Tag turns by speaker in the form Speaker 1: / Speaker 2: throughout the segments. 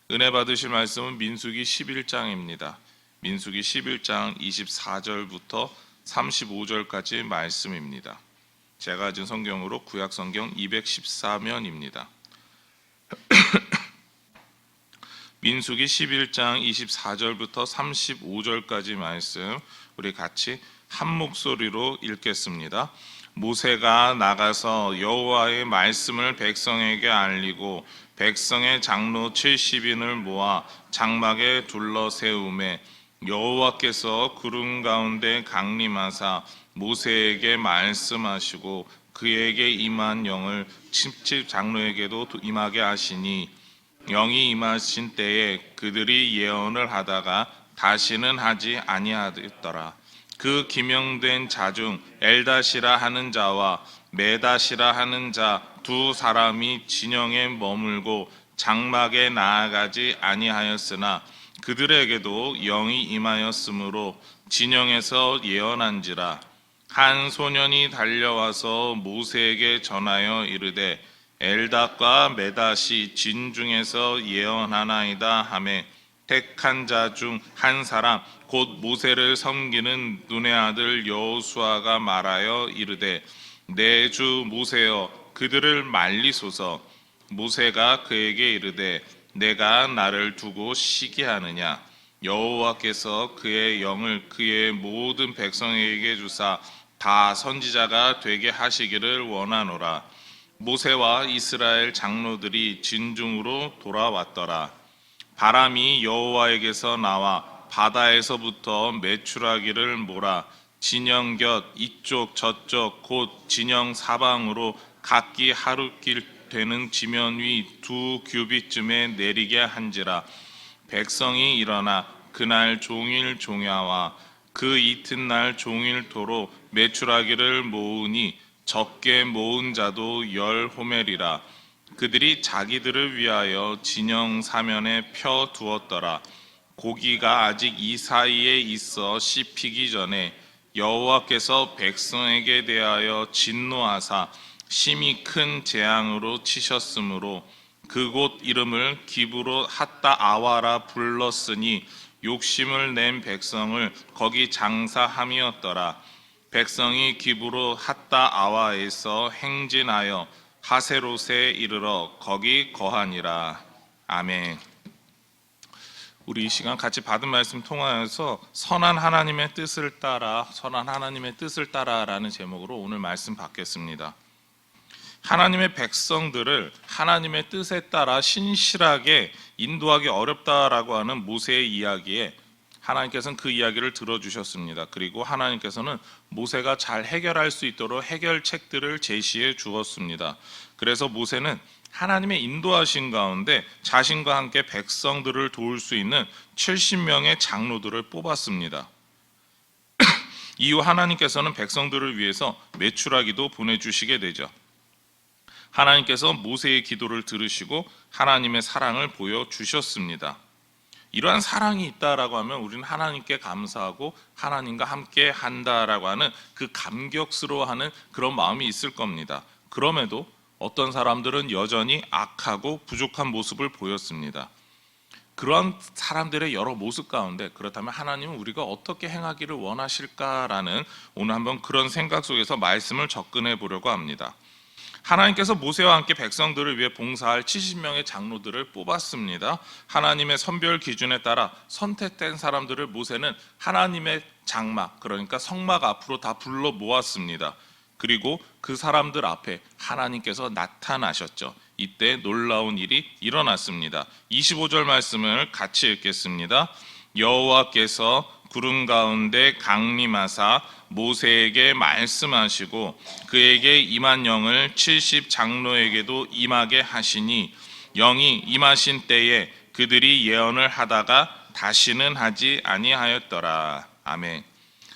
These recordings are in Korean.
Speaker 1: 은혜 받으실 말씀은 민수기 11장입니다. 민수기 11장 24절부터 35절까지 말씀입니다. 제가 가진 성경으로 구약 성경 214면입니다. 민수기 11장 24절부터 35절까지 말씀 우리 같이 한 목소리로 읽겠습니다. 모세가 나가서 여호와의 말씀을 백성에게 알리고 백성의 장로 70인을 모아 장막에 둘러 세우매 여호와께서 구름 가운데 강림하사 모세에게 말씀하시고 그에게 임한 영을 칩칩 장로에게도 임하게 하시니 영이 임하신 때에 그들이 예언을 하다가 다시는 하지 아니하였더라. 그 기명된 자 중 엘닷이라 하는 자와 메닷이라 하는 자 두 사람이 진영에 머물고 장막에 나아가지 아니하였으나 그들에게도 영이 임하였으므로 진영에서 예언한지라. 한 소년이 달려와서 모세에게 전하여 이르되 엘닷과 메닷이 진중에서 예언하나이다 하매 택한 자 중 한 사람 곧 모세를 섬기는 눈의 아들 여호수아가 말하여 이르되 내 주 모세여 그들을 말리소서. 모세가 그에게 이르되 내가 나를 두고 시기하느냐. 여호와께서 그의 영을 그의 모든 백성에게 주사 다 선지자가 되게 하시기를 원하노라. 모세와 이스라엘 장로들이 진중으로 돌아왔더라. 바람이 여호와에게서 나와 바다에서부터 메추라기를 몰아 진영 곁 이쪽 저쪽 곧 진영 사방으로 각기 하루길 되는 지면 위 2규빗쯤에 내리게 한지라. 백성이 일어나 그날 종일 종야와 그 이튿날 종일토록 메추라기를 모으니 적게 모은 자도 10호멜이라. 그들이 자기들을 위하여 진영 사면에 펴 두었더라. 고기가 아직 이 사이에 있어 씹히기 전에 여호와께서 백성에게 대하여 진노하사 심히 큰 재앙으로 치셨으므로 그곳 이름을 기브로 핫다 아와라 불렀으니 욕심을 낸 백성을 거기 장사함이었더라. 백성이 기브로 핫다 아와에서 행진하여 하세롯에 이르러 거기 거하니라. 아멘. 우리 이 시간 같이 받은 말씀 통하여서 선한 하나님의 뜻을 따라라는 제목으로 오늘 말씀 받겠습니다. 하나님의 백성들을 하나님의 뜻에 따라 신실하게 인도하기 어렵다라고 하는 모세의 이야기에 하나님께서는 그 이야기를 들어주셨습니다. 그리고 하나님께서는 모세가 잘 해결할 수 있도록 해결책들을 제시해 주었습니다. 그래서 모세는 하나님의 인도하신 가운데 자신과 함께 백성들을 도울 수 있는 70명의 장로들을 뽑았습니다. 이후 하나님께서는 백성들을 위해서 메추라기도 보내주시게 되죠. 하나님께서 모세의 기도를 들으시고 하나님의 사랑을 보여주셨습니다. 이러한 사랑이 있다라고 하면 우리는 하나님께 감사하고 하나님과 함께 한다라고 하는 그 감격스러워하는 그런 마음이 있을 겁니다. 그럼에도 어떤 사람들은 여전히 악하고 부족한 모습을 보였습니다. 그러한 사람들의 여러 모습 가운데 그렇다면 하나님은 우리가 어떻게 행하기를 원하실까라는 오늘 한번 그런 생각 속에서 말씀을 접근해 보려고 합니다. 하나님께서 모세와 함께 백성들을 위해 봉사할 70명의 장로들을 뽑았습니다. 하나님의 선별 기준에 따라 선택된 사람들을 모세는 하나님의 장막, 그러니까 성막 앞으로 다 불러 모았습니다. 그리고 그 사람들 앞에 하나님께서 나타나셨죠. 이때 놀라운 일이 일어났습니다. 25절 말씀을 같이 읽겠습니다. 여호와께서 구름 가운데 강림하사 모세에게 말씀하시고 그에게 임한 영을 70 장로에게도 임하게 하시니 영이 임하신 때에 그들이 예언을 하다가 다시는 하지 아니하였더라. 아멘.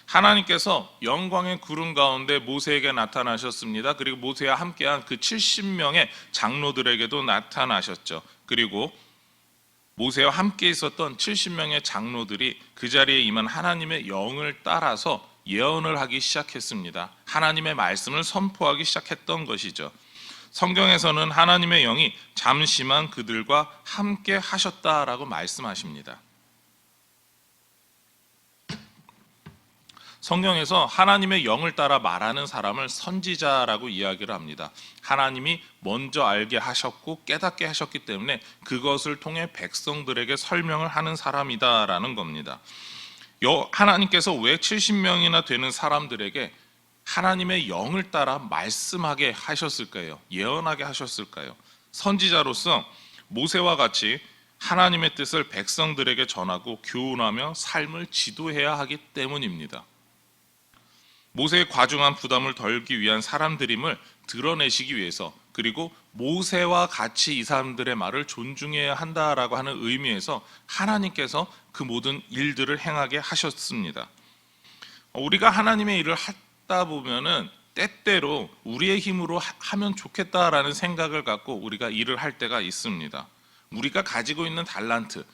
Speaker 1: 하나님께서 영광의 구름 가운데 모세에게 나타나셨습니다. 그리고 모세와 함께한 그 70명의 장로들에게도 나타나셨죠. 그리고 모세와 함께 있었던 70명의 장로들이 그 자리에 임한 하나님의 영을 따라서 예언을 하기 시작했습니다. 하나님의 말씀을 선포하기 시작했던 것이죠. 성경에서는 하나님의 영이 잠시만 그들과 함께 하셨다라고 말씀하십니다. 성경에서 하나님의 영을 따라 말하는 사람을 선지자라고 이야기를 합니다. 하나님이 먼저 알게 하셨고 깨닫게 하셨기 때문에 그것을 통해 백성들에게 설명을 하는 사람이다라는 겁니다. 하나님께서 왜 70명이나 되는 사람들에게 하나님의 영을 따라 말씀하게 하셨을까요? 예언하게 하셨을까요? 선지자로서 모세와 같이 하나님의 뜻을 백성들에게 전하고 교훈하며 삶을 지도해야 하기 때문입니다. 모세의 과중한 부담을 덜기 위한 사람들임을 드러내시기 위해서, 그리고 모세와 같이 이 사람들의 말을 존중해야 한다라고 하는 의미에서 하나님께서 그 모든 일들을 행하게 하셨습니다. 우리가 하나님의 일을 하다 보면은 때때로 우리의 힘으로 하면 좋겠다라는 생각을 갖고 우리가 일을 할 때가 있습니다. 우리가 가지고 있는 달란트,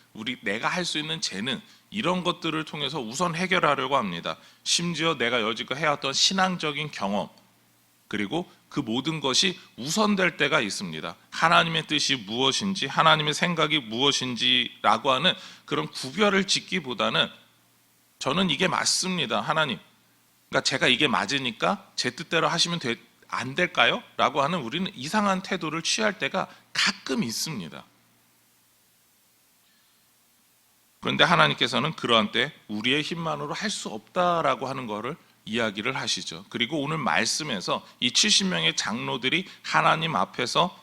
Speaker 1: 내가 할 수 있는 재능, 이런 것들을 통해서 우선 해결하려고 합니다. 심지어 내가 여지껏 해왔던 신앙적인 경험, 그리고 그 모든 것이 우선될 때가 있습니다. 하나님의 뜻이 무엇인지, 하나님의 생각이 무엇인지라고 하는 그런 구별을 짓기보다는 저는 이게 맞습니다. 하나님, 그러니까 제가 이게 맞으니까 제 뜻대로 하시면 안 될까요? 라고 하는 우리는 이상한 태도를 취할 때가 가끔 있습니다. 그런데 하나님께서는 그러한 때 우리의 힘만으로 할 수 없다라고 하는 것을 이야기를 하시죠. 그리고 오늘 말씀에서 이 70명의 장로들이 하나님 앞에서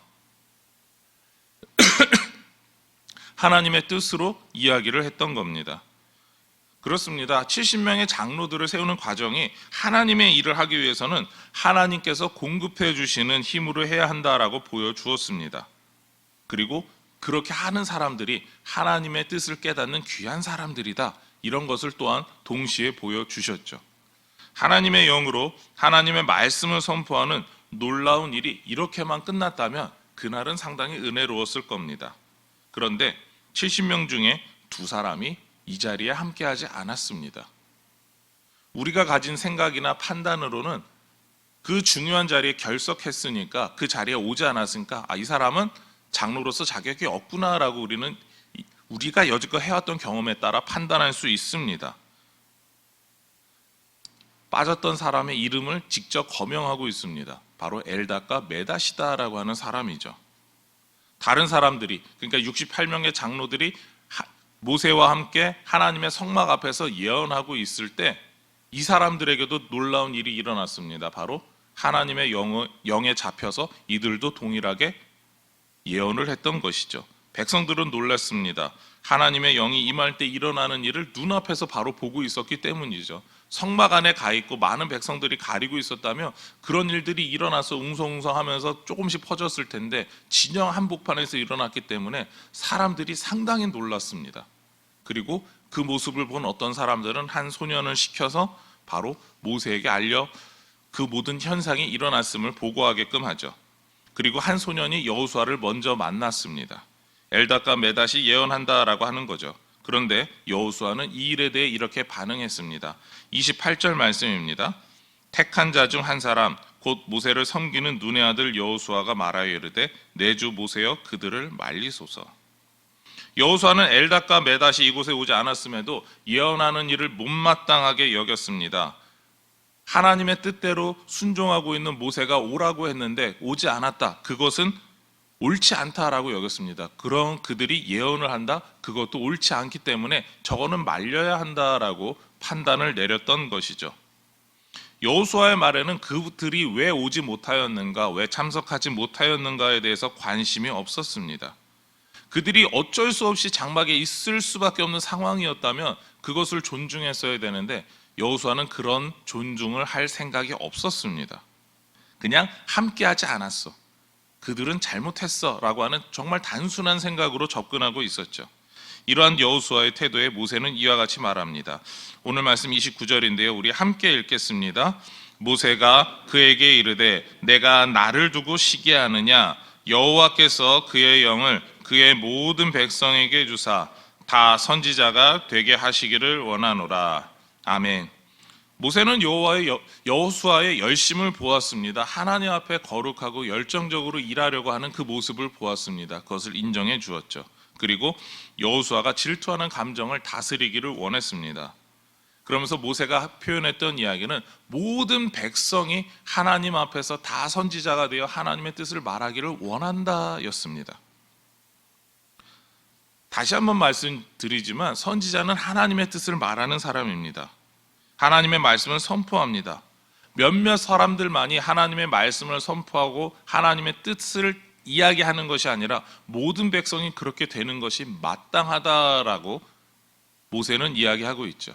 Speaker 1: 하나님의 뜻으로 이야기를 했던 겁니다. 그렇습니다. 70명의 장로들을 세우는 과정이 하나님의 일을 하기 위해서는 하나님께서 공급해 주시는 힘으로 해야 한다라고 보여주었습니다. 그리고 그렇게 하는 사람들이 하나님의 뜻을 깨닫는 귀한 사람들이다, 이런 것을 또한 동시에 보여주셨죠. 하나님의 영으로 하나님의 말씀을 선포하는 놀라운 일이 이렇게만 끝났다면 그날은 상당히 은혜로웠을 겁니다. 그런데 70명 중에 2사람이 이 자리에 함께하지 않았습니다. 우리가 가진 생각이나 판단으로는 그 중요한 자리에 결석했으니까, 그 자리에 오지 않았으니까 이 사람은 장로로서 자격이 없구나라고 우리가 여지껏 해왔던 경험에 따라 판단할 수 있습니다. 빠졌던 사람의 이름을 직접 거명하고 있습니다. 바로 엘닷과 메닷이다라고 하는 사람이죠. 다른 사람들이, 그러니까 68명의 장로들이 모세와 함께 하나님의 성막 앞에서 예언하고 있을 때 이 사람들에게도 놀라운 일이 일어났습니다. 바로 하나님의 영에 잡혀서 이들도 동일하게 예언을 했던 것이죠. 백성들은 놀랐습니다. 하나님의 영이 임할 때 일어나는 일을 눈앞에서 바로 보고 있었기 때문이죠. 성막 안에 가 있고 많은 백성들이 가리고 있었다면 그런 일들이 일어나서 웅성웅성하면서 조금씩 퍼졌을 텐데, 진영 한복판에서 일어났기 때문에 사람들이 상당히 놀랐습니다. 그리고 그 모습을 본 어떤 사람들은 한 소년을 시켜서 바로 모세에게 알려 그 모든 현상이 일어났음을 보고하게끔 하죠. 그리고 한 소년이 여호수아를 먼저 만났습니다. 엘닷과 메닷이 예언한다라고 하는 거죠. 그런데 여호수아는 이 일에 대해 이렇게 반응했습니다. 28절 말씀입니다. 택한 자 중 한 사람 곧 모세를 섬기는 눈의 아들 여호수아가 말하여 이르되 내 주 모세여 그들을 말리소서. 여호수아는 엘닷과 메닷이 이곳에 오지 않았음에도 예언하는 일을 못마땅하게 여겼습니다. 하나님의 뜻대로 순종하고 있는 모세가 오라고 했는데 오지 않았다, 그것은 옳지 않다라고 여겼습니다. 그런 그들이 예언을 한다, 그것도 옳지 않기 때문에 저거는 말려야 한다라고 판단을 내렸던 것이죠. 여호수아의 말에는 그들이 왜 오지 못하였는가, 왜 참석하지 못하였는가에 대해서 관심이 없었습니다. 그들이 어쩔 수 없이 장막에 있을 수밖에 없는 상황이었다면 그것을 존중했어야 되는데 여호수아는 그런 존중을 할 생각이 없었습니다. 그냥 함께하지 않았어, 그들은 잘못했어 라고 하는 정말 단순한 생각으로 접근하고 있었죠. 이러한 여호수아의 태도에 모세는 이와 같이 말합니다. 오늘 말씀 29절인데요. 우리 함께 읽겠습니다. 모세가 그에게 이르되 내가 나를 두고 시기하느냐, 여호와께서 그의 영을 그의 모든 백성에게 주사 다 선지자가 되게 하시기를 원하노라. 아멘. 모세는 여호수아의 열심을 보았습니다. 하나님 앞에 거룩하고 열정적으로 일하려고 하는 그 모습을 보았습니다. 그것을 인정해 주었죠. 그리고 여호수아가 질투하는 감정을 다스리기를 원했습니다. 그러면서 모세가 표현했던 이야기는 모든 백성이 하나님 앞에서 다 선지자가 되어 하나님의 뜻을 말하기를 원한다였습니다. 다시 한번 말씀드리지만 선지자는 하나님의 뜻을 말하는 사람입니다. 하나님의 말씀을 선포합니다. 몇몇 사람들만이 하나님의 말씀을 선포하고 하나님의 뜻을 이야기하는 것이 아니라 모든 백성이 그렇게 되는 것이 마땅하다라고 모세는 이야기하고 있죠.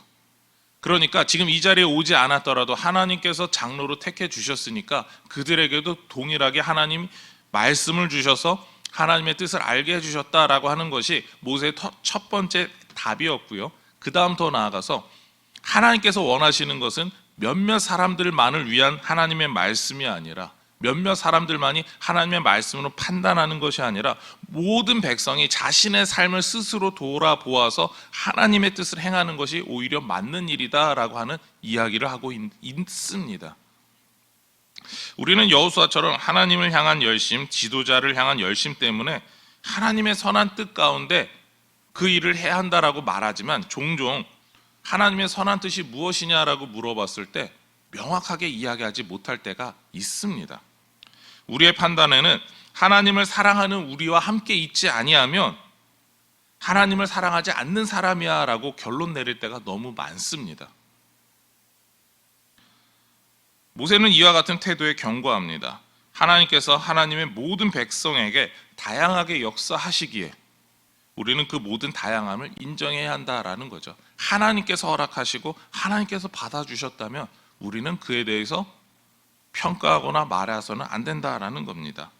Speaker 1: 그러니까 지금 이 자리에 오지 않았더라도 하나님께서 장로로 택해 주셨으니까 그들에게도 동일하게 하나님 말씀을 주셔서 하나님의 뜻을 알게 해주셨다라고 하는 것이 모세의 첫 번째 답이었고요. 그 다음 더 나아가서 하나님께서 원하시는 것은 몇몇 사람들만을 위한 하나님의 말씀이 아니라 몇몇 사람들만이 하나님의 말씀으로 판단하는 것이 아니라 모든 백성이 자신의 삶을 스스로 돌아보아서 하나님의 뜻을 행하는 것이 오히려 맞는 일이다라고 하는 이야기를 하고 있습니다. 우리는 여호수아처럼 하나님을 향한 열심, 지도자를 향한 열심 때문에 하나님의 선한 뜻 가운데 그 일을 해야 한다라고 말하지만 종종 하나님의 선한 뜻이 무엇이냐라고 물어봤을 때 명확하게 이야기하지 못할 때가 있습니다. 우리의 판단에는 하나님을 사랑하는 우리와 함께 있지 아니하면 하나님을 사랑하지 않는 사람이야 라고 결론 내릴 때가 너무 많습니다. 모세는 이와 같은 태도에 경고합니다. 하나님께서 하나님의 모든 백성에게 다양하게 역사하시기에 우리는 그 모든 다양함을 인정해야 한다라는 거죠. 하나님께서 허락하시고 하나님께서 받아주셨다면 우리는 그에 대해서 평가하거나 말해서는 안 된다라는 겁니다.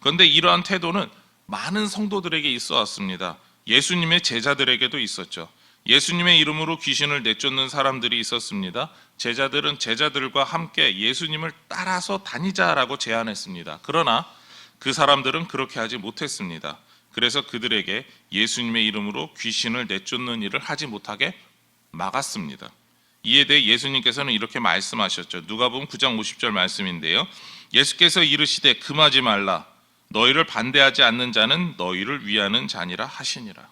Speaker 1: 그런데 이러한 태도는 많은 성도들에게 있어 왔습니다. 예수님의 제자들에게도 있었죠. 예수님의 이름으로 귀신을 내쫓는 사람들이 있었습니다. 제자들은 제자들과 함께 예수님을 따라서 다니자라고 제안했습니다. 그러나 그 사람들은 그렇게 하지 못했습니다. 그래서 그들에게 예수님의 이름으로 귀신을 내쫓는 일을 하지 못하게 막았습니다. 이에 대해 예수님께서는 이렇게 말씀하셨죠. 누가복음 9장 50절 말씀인데요. 예수께서 이르시되 금하지 말라. 너희를 반대하지 않는 자는 너희를 위하는 자니라 하시니라.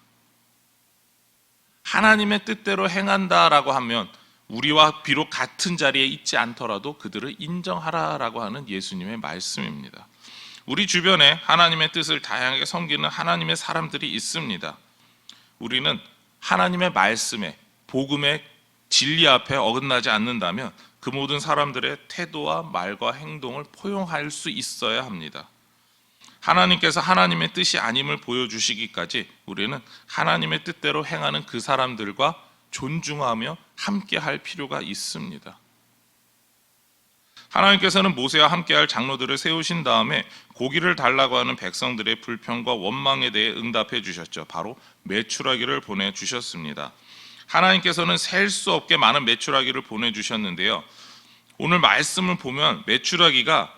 Speaker 1: 하나님의 뜻대로 행한다라고 하면 우리와 비록 같은 자리에 있지 않더라도 그들을 인정하라라고 하는 예수님의 말씀입니다. 우리 주변에 하나님의 뜻을 다양하게 섬기는 하나님의 사람들이 있습니다. 우리는 하나님의 말씀에 복음의 진리 앞에 어긋나지 않는다면 그 모든 사람들의 태도와 말과 행동을 포용할 수 있어야 합니다. 하나님께서 하나님의 뜻이 아님을 보여주시기까지 우리는 하나님의 뜻대로 행하는 그 사람들과 존중하며 함께할 필요가 있습니다. 하나님께서는 모세와 함께할 장로들을 세우신 다음에 고기를 달라고 하는 백성들의 불평과 원망에 대해 응답해 주셨죠. 바로 메추라기를 보내주셨습니다. 하나님께서는 셀 수 없게 많은 메추라기를 보내주셨는데요. 오늘 말씀을 보면 메추라기가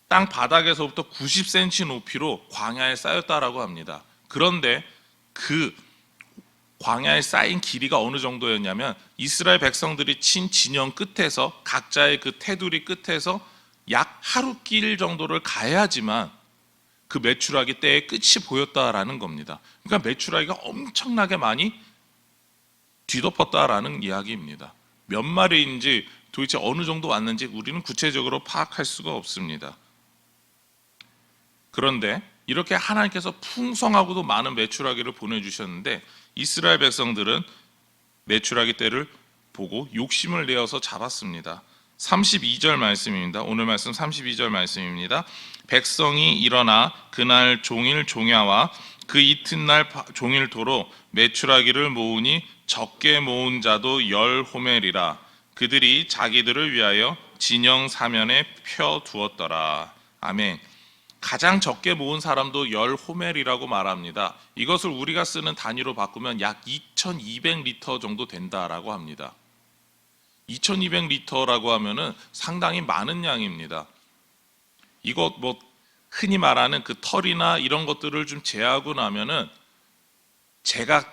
Speaker 1: 땅 바닥에서부터 90cm 높이로 광야에 쌓였다라고 합니다. 그런데 그 광야에 쌓인 길이가 어느 정도였냐면 이스라엘 백성들이 친 진영 끝에서 각자의 그 테두리 끝에서 약 하루 길 정도를 가야지만 그 메추라기 떼의 끝이 보였다라는 겁니다. 그러니까 메추라기가 엄청나게 많이 뒤덮었다라는 이야기입니다. 몇 마리인지 도대체 어느 정도 왔는지 우리는 구체적으로 파악할 수가 없습니다. 그런데 이렇게 하나님께서 풍성하고도 많은 메추라기를 보내주셨는데 이스라엘 백성들은 메추라기 떼를 보고 욕심을 내어서 잡았습니다. 32절 말씀입니다. 오늘 말씀 32절 말씀입니다. 백성이 일어나 그날 종일 종야와 그 이튿날 종일토록 메추라기를 모으니 적게 모은 자도 10호멜이라. 그들이 자기들을 위하여 진영 사면에 펴두었더라. 아멘. 가장 적게 모은 사람도 10호멜이라고 말합니다. 이것을 우리가 쓰는 단위로 바꾸면 약 2200리터 정도 된다라고 합니다. 2200리터라고 하면은 상당히 많은 양입니다. 이것 흔히 말하는 그 털이나 이런 것들을 좀 제하고 나면은 제가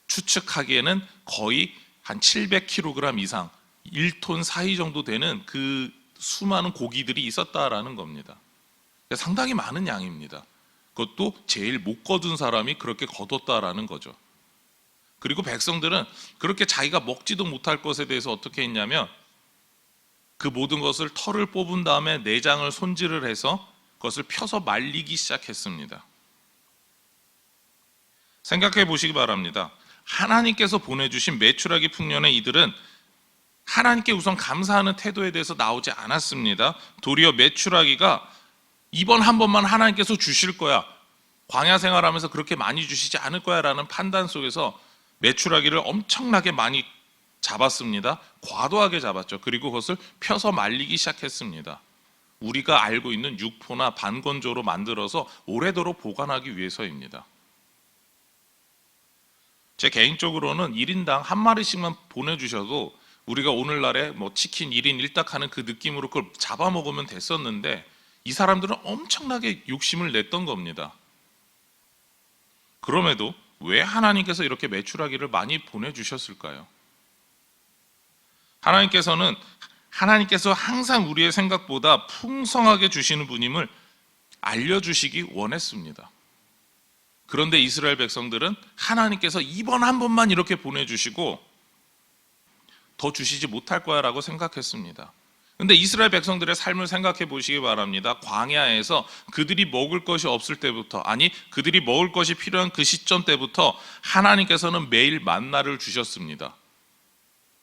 Speaker 1: 추측하기에는 거의 한 700kg 이상, 1톤 사이 정도 되는 그 수많은 고기들이 있었다라는 겁니다. 상당히 많은 양입니다. 그것도 제일 못 거둔 사람이 그렇게 거뒀다라는 거죠. 그리고 백성들은 그렇게 자기가 먹지도 못할 것에 대해서 어떻게 했냐면 그 모든 것을 털을 뽑은 다음에 내장을 손질을 해서 그것을 펴서 말리기 시작했습니다. 생각해 보시기 바랍니다. 하나님께서 보내주신 메추라기 풍년의 이들은 하나님께 우선 감사하는 태도에 대해서 나오지 않았습니다. 도리어 메추라기가 이번 한 번만 하나님께서 주실 거야, 광야 생활하면서 그렇게 많이 주시지 않을 거야 라는 판단 속에서 메추라기를 엄청나게 많이 잡았습니다. 과도하게 잡았죠. 그리고 그것을 펴서 말리기 시작했습니다. 우리가 알고 있는 육포나 반건조로 만들어서 오래도록 보관하기 위해서입니다. 제 개인적으로는 1인당 한 마리씩만 보내주셔도 우리가 오늘날에 뭐 치킨 1인 1닭 하는 그 느낌으로 그걸 잡아먹으면 됐었는데 이 사람들은 엄청나게 욕심을 냈던 겁니다. 그럼에도 왜 하나님께서 이렇게 메추라기를 많이 보내주셨을까요? 하나님께서 항상 우리의 생각보다 풍성하게 주시는 분임을 알려주시기 원했습니다. 그런데 이스라엘 백성들은 하나님께서 이번 한 번만 이렇게 보내주시고 더 주시지 못할 거야 라고 생각했습니다. 그런데 이스라엘 백성들의 삶을 생각해 보시기 바랍니다. 광야에서 그들이 먹을 것이 없을 때부터, 아니 그들이 먹을 것이 필요한 그 시점 때부터 하나님께서는 매일 만나를 주셨습니다.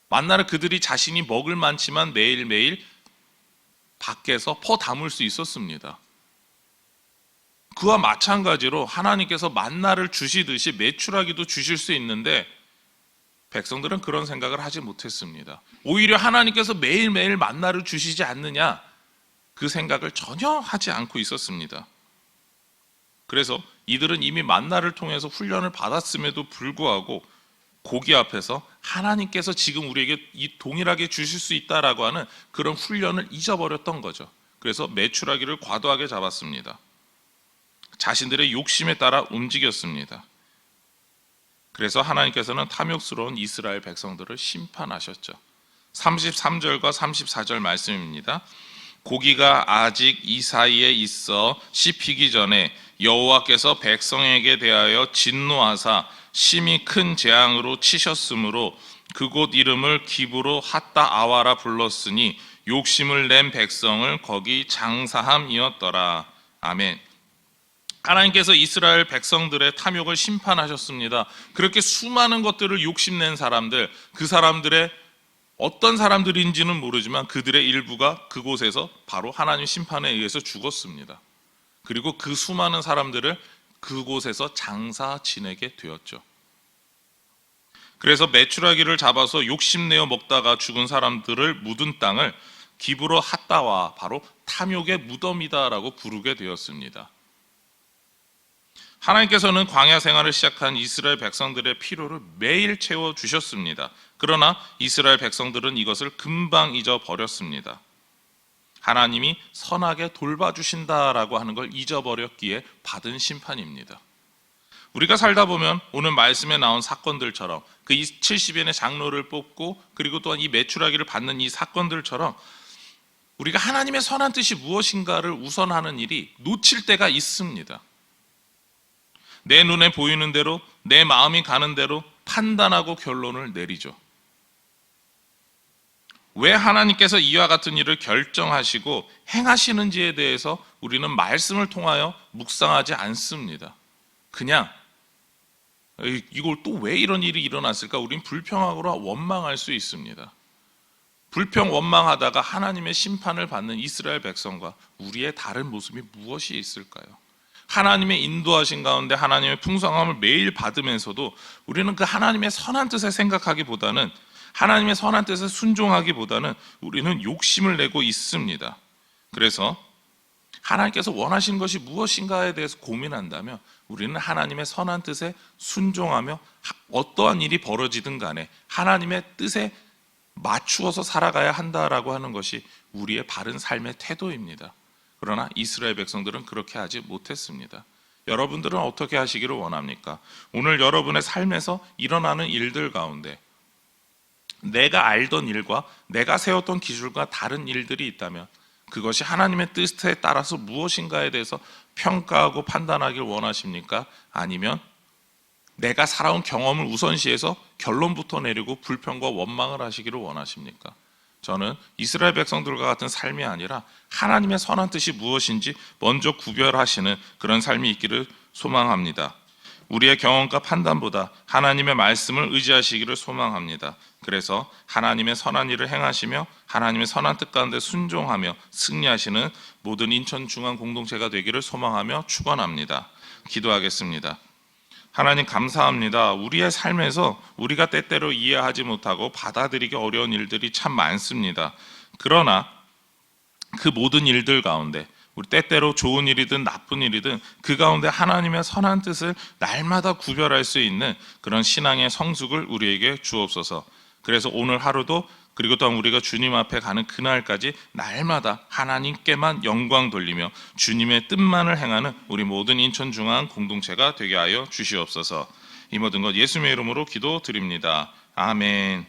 Speaker 1: 만나를 그들이 자신이 먹을 만치만 매일매일 밖에서 퍼 담을 수 있었습니다. 그와 마찬가지로 하나님께서 만나를 주시듯이 메추라기도 주실 수 있는데 백성들은 그런 생각을 하지 못했습니다. 오히려 하나님께서 매일매일 만나를 주시지 않느냐, 그 생각을 전혀 하지 않고 있었습니다. 그래서 이들은 이미 만나를 통해서 훈련을 받았음에도 불구하고 고기 앞에서 하나님께서 지금 우리에게 이 동일하게 주실 수 있다라고 하는 그런 훈련을 잊어버렸던 거죠. 그래서 메추라기를 과도하게 잡았습니다. 자신들의 욕심에 따라 움직였습니다. 그래서 하나님께서는 탐욕스러운 이스라엘 백성들을 심판하셨죠. 33절과 34절 말씀입니다. 고기가 아직 이 사이에 있어 씹히기 전에 여호와께서 백성에게 대하여 진노하사 심히 큰 재앙으로 치셨으므로 그곳 이름을 기브로 핫다 아와라 불렀으니 욕심을 낸 백성을 거기 장사함이었더라. 아멘. 하나님께서 이스라엘 백성들의 탐욕을 심판하셨습니다. 그렇게 수많은 것들을 욕심낸 사람들, 그 사람들의 어떤 사람들인지는 모르지만 그들의 일부가 그곳에서 바로 하나님 심판에 의해서 죽었습니다. 그리고 그 수많은 사람들을 그곳에서 장사 지내게 되었죠. 그래서 메추라기를 잡아서 욕심내어 먹다가 죽은 사람들을 묻은 땅을 기브로 핫다와, 바로 탐욕의 무덤이다라고 부르게 되었습니다. 하나님께서는 광야 생활을 시작한 이스라엘 백성들의 필요를 매일 채워주셨습니다. 그러나 이스라엘 백성들은 이것을 금방 잊어버렸습니다. 하나님이 선하게 돌봐주신다라고 하는 걸 잊어버렸기에 받은 심판입니다. 우리가 살다 보면 오늘 말씀에 나온 사건들처럼 그 70인의 장로를 뽑고 그리고 또한 이 메추라기를 받는 이 사건들처럼 우리가 하나님의 선한 뜻이 무엇인가를 우선하는 일이 놓칠 때가 있습니다. 내 눈에 보이는 대로, 내 마음이 가는 대로 판단하고 결론을 내리죠. 왜 하나님께서 이와 같은 일을 결정하시고 행하시는지에 대해서 우리는 말씀을 통하여 묵상하지 않습니다. 그냥 이걸 또 왜 이런 일이 일어났을까? 우린 불평하거나 원망할 수 있습니다. 불평 원망하다가 하나님의 심판을 받는 이스라엘 백성과 우리의 다른 모습이 무엇이 있을까요? 하나님의 인도하신 가운데 하나님의 풍성함을 매일 받으면서도 우리는 그 하나님의 선한 뜻을 생각하기보다는, 하나님의 선한 뜻에 순종하기보다는 우리는 욕심을 내고 있습니다. 그래서 하나님께서 원하시는 것이 무엇인가에 대해서 고민한다면 우리는 하나님의 선한 뜻에 순종하며 어떠한 일이 벌어지든 간에 하나님의 뜻에 맞추어서 살아가야 한다라고 하는 것이 우리의 바른 삶의 태도입니다. 그러나 이스라엘 백성들은 그렇게 하지 못했습니다. 여러분들은 어떻게 하시기를 원합니까? 오늘 여러분의 삶에서 일어나는 일들 가운데 내가 알던 일과 내가 세웠던 기준과 다른 일들이 있다면 그것이 하나님의 뜻에 따라서 무엇인가에 대해서 평가하고 판단하길 원하십니까? 아니면 내가 살아온 경험을 우선시해서 결론부터 내리고 불평과 원망을 하시기를 원하십니까? 저는 이스라엘 백성들과 같은 삶이 아니라 하나님의 선한 뜻이 무엇인지 먼저 구별하시는 그런 삶이 있기를 소망합니다. 우리의 경험과 판단보다 하나님의 말씀을 의지하시기를 소망합니다. 그래서 하나님의 선한 일을 행하시며 하나님의 선한 뜻 가운데 순종하며 승리하시는 모든 인천중앙공동체가 되기를 소망하며 축원합니다. 기도하겠습니다. 하나님 감사합니다. 우리의 삶에서 우리가 때때로 이해하지 못하고 받아들이기 어려운 일들이 참 많습니다. 그러나 그 모든 일들 가운데 우리 때때로 좋은 일이든 나쁜 일이든 그 가운데 하나님의 선한 뜻을 날마다 구별할 수 있는 그런 신앙의 성숙을 우리에게 주옵소서. 그래서 오늘 하루도 그리고 또한 우리가 주님 앞에 가는 그날까지 날마다 하나님께만 영광 돌리며 주님의 뜻만을 행하는 우리 모든 인천중앙 공동체가 되게 하여 주시옵소서. 이 모든 것 예수님의 이름으로 기도드립니다. 아멘.